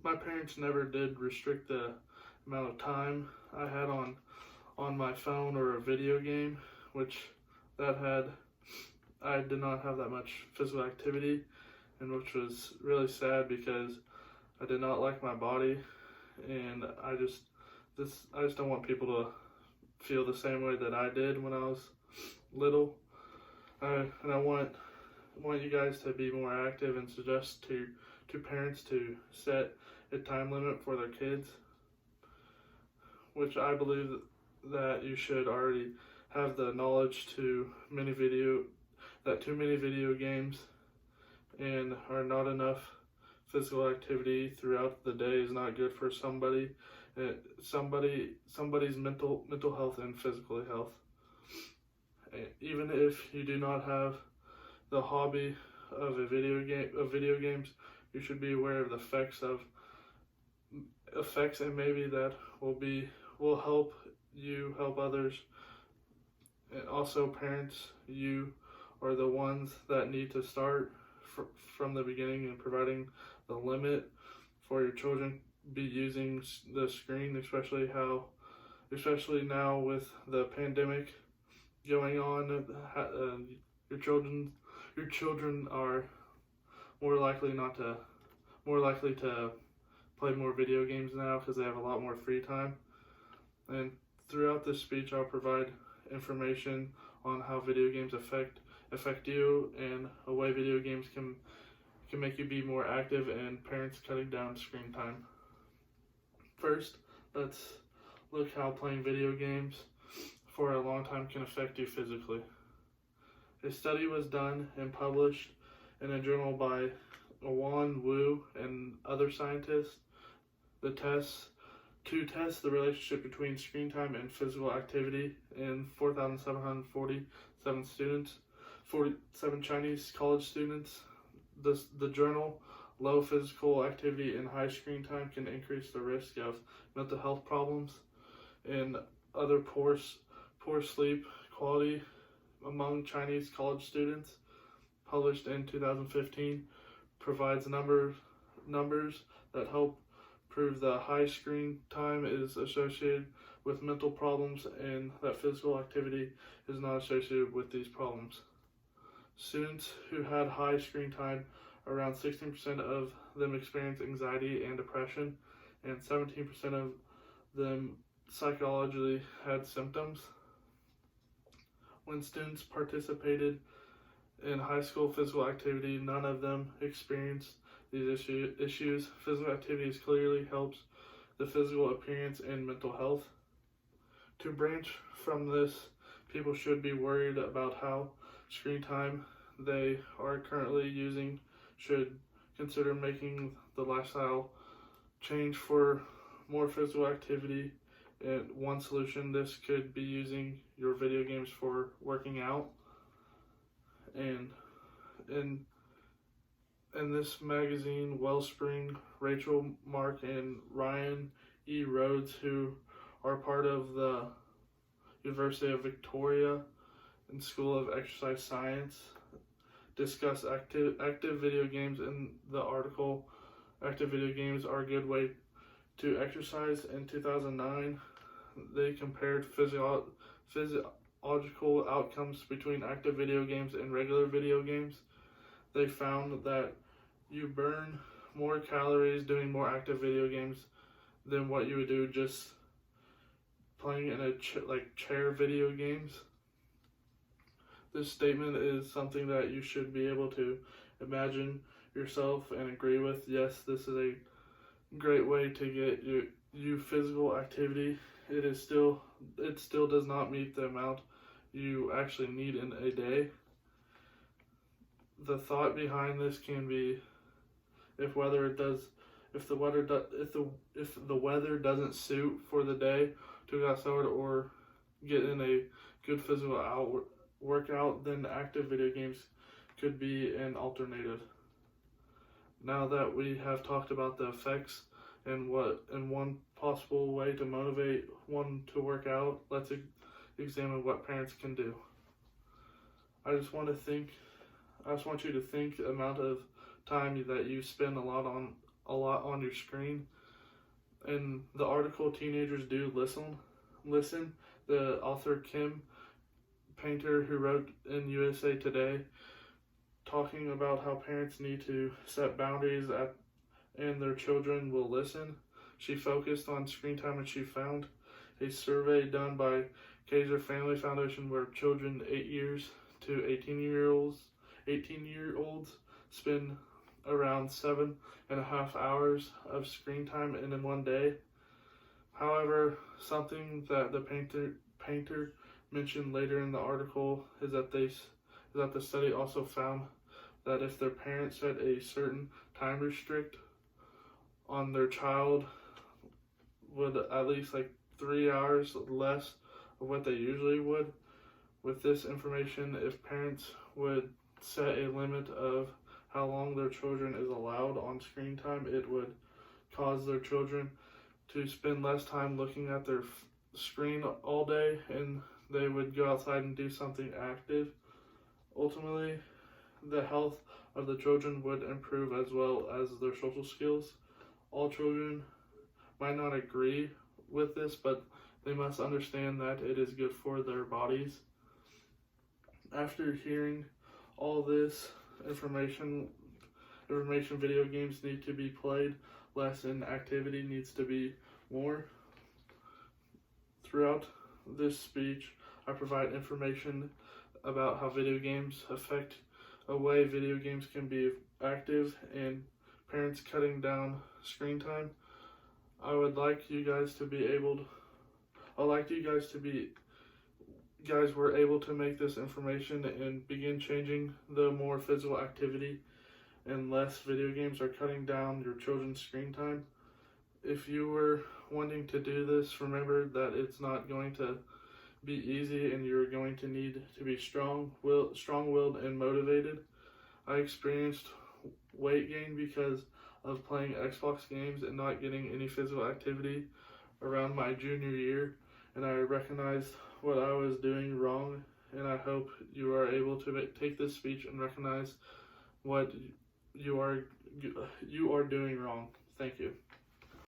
my parents never did restrict the amount of time I had on my phone or a video game, which I did not have that much physical activity, and which was really sad because I did not like my body, and I just don't want people to feel the same way that I did when I was little. And I want you guys to be more active and suggest to parents to set a time limit for their kids, which I believe that you should already have the knowledge too many video games and are not enough physical activity throughout the day is not good for somebody's mental health and physical health. Even if you do not have the hobby of video games, you should be aware of the effects, and maybe that will help you help others. And also, parents, you are the ones that need to start from the beginning and providing the limit for your children be using the screen, especially now with the pandemic going on. Your children are more likely to play more video games now because they have a lot more free time. And throughout this speech, I'll provide information on how video games affect you and a way video games can make you be more active and parents cutting down screen time. First, let's look how playing video games for a long time can affect you physically. A study was done and published in a journal by Wan Wu and other scientists. To test the relationship between screen time and physical activity in 4,747 students, 47 Chinese college students. The journal, low physical activity and high screen time can increase the risk of mental health problems and other poor sleep quality among Chinese college students, published in 2015, provides numbers that help prove that high screen time is associated with mental problems and that physical activity is not associated with these problems. Students who had high screen time, around 16% of them experienced anxiety and depression, and 17% of them psychologically had symptoms. When students participated in high school physical activity, none of them experienced these issues. Physical activities clearly helps the physical appearance and mental health. To branch from this, people should be worried about how screen time they are currently using, should consider making the lifestyle change for more physical activity. And one solution, this could be using your video games for working out. And in this magazine, Wellspring, Rachel Mark and Ryan E. Rhodes, who are part of the University of Victoria and School of Exercise Science, discuss active video games in the article. Active video games are a good way to exercise. In 2009, they compared physiological outcomes between active video games and regular video games. They found that you burn more calories doing more active video games than what you would do just playing in chair video games. This statement is something that you should be able to imagine yourself and agree with. Yes, this is a great way to get you physical activity. It still does not meet the amount you actually need in a day. The thought behind this can be if the weather doesn't suit for the day to go outside or get in a good physical workout, then active video games could be an alternative. Now that we have talked about the effects and one possible way to motivate one to work out, let's examine what parents can do. I just want you to think the amount of time that you spend a lot a lot on your screen. In the article, teenagers do listen. The author Kim Painter, who wrote in USA Today, talking about how parents need to set boundaries and their children will listen. She focused on screen time, and she found a survey done by Kaiser Family Foundation where children 8 years to 18-year-olds spend around 7.5 hours of screen time in one day. However, something that the painter mentioned later in the article is that the study also found that if their parents set a certain time restrict on their child would at least 3 hours less of what they usually would. With this information, if parents would set a limit of how long their children is allowed on screen time, it would cause their children to spend less time looking at their screen all day, and they would go outside and do something active. Ultimately, the health of the children would improve as well as their social skills. All children might not agree with this, but they must understand that it is good for their bodies. After hearing all this information, video games need to be played less and activity needs to be more. Throughout this speech, I provide information about how video games affect a way video games can be active and parents cutting down screen time. I would like you guys to be guys were able to make this information and begin changing the more physical activity and less video games are cutting down your children's screen time. If you were wanting to do this, remember that it's not going to be easy and you're going to need to be strong-willed and motivated. I experienced weight gain because of playing Xbox games and not getting any physical activity around my junior year, and I recognized what I was doing wrong, and I hope you are able to take this speech and recognize what you are doing wrong. Thank you.